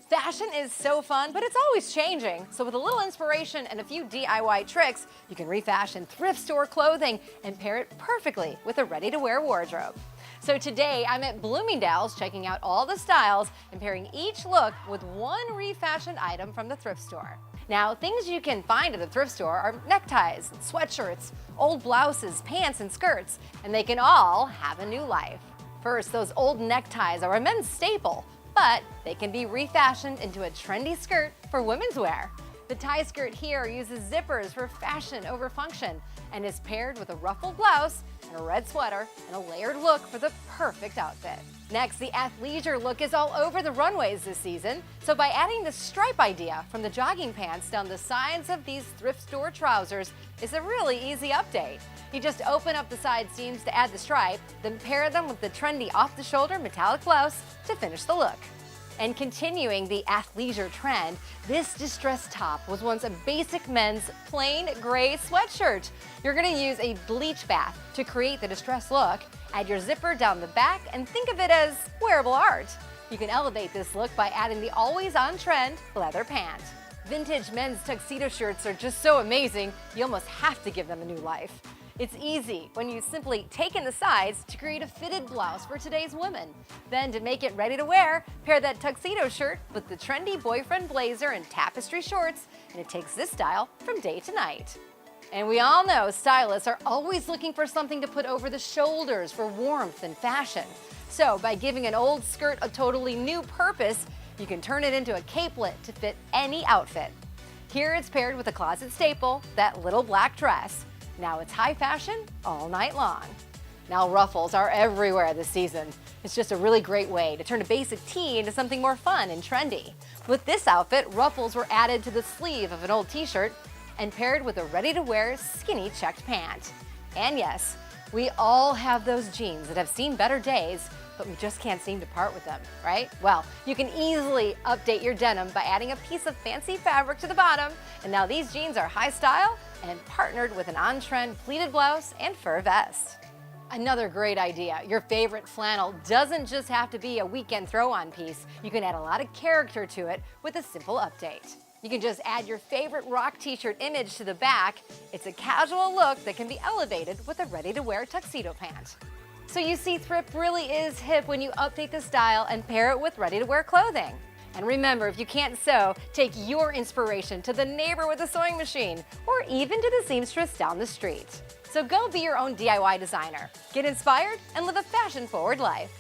Fashion is so fun, but it's always changing. So with a little inspiration and a few DIY tricks, you can refashion thrift store clothing and pair it perfectly with a ready-to-wear wardrobe. So today I'm at Bloomingdale's checking out all the styles and pairing each look with one refashioned item from the thrift store. Now, things you can find at the thrift store are neckties, sweatshirts, old blouses, pants, and skirts, and they can all have a new life. First, those old neckties are a men's staple, but they can be refashioned into a trendy skirt for women's wear. The tie skirt here uses zippers for fashion over function and is paired with a ruffled blouse and a red sweater and a layered look for the perfect outfit. Next, the athleisure look is all over the runways this season, so by adding the stripe idea from the jogging pants down the sides of these thrift store trousers is a really easy update. You just open up the side seams to add the stripe, then pair them with the trendy off-the-shoulder metallic blouse to finish the look. And continuing the athleisure trend, this distressed top was once a basic men's plain gray sweatshirt. You're going to use a bleach bath to create the distressed look. Add your zipper down the back and think of it as wearable art. You can elevate this look by adding the always on trend leather pant. Vintage men's tuxedo shirts are just so amazing, you almost have to give them a new life. It's easy when you simply take in the sides to create a fitted blouse for today's women. Then to make it ready to wear, pair that tuxedo shirt with the trendy boyfriend blazer and tapestry shorts, and it takes this style from day to night. And we all know stylists are always looking for something to put over the shoulders for warmth and fashion. So by giving an old skirt a totally new purpose, you can turn it into a capelet to fit any outfit. Here it's paired with a closet staple, that little black dress. Now it's high fashion all night long. Now ruffles are everywhere this season. It's just a really great way to turn a basic tee into something more fun and trendy. With this outfit, ruffles were added to the sleeve of an old t-shirt and paired with a ready-to-wear skinny checked pant. And yes, we all have those jeans that have seen better days, but we just can't seem to part with them, right? Well, you can easily update your denim by adding a piece of fancy fabric to the bottom, and now these jeans are high style and partnered with an on-trend pleated blouse and fur vest. Another great idea, your favorite flannel doesn't just have to be a weekend throw-on piece. You can add a lot of character to it with a simple update. You can just add your favorite rock t-shirt image to the back. It's a casual look that can be elevated with a ready-to-wear tuxedo pant. So you see, thrift really is hip when you update the style and pair it with ready-to-wear clothing. And remember, if you can't sew, take your inspiration to the neighbor with a sewing machine, or even to the seamstress down the street. So go be your own DIY designer. Get inspired and live a fashion-forward life.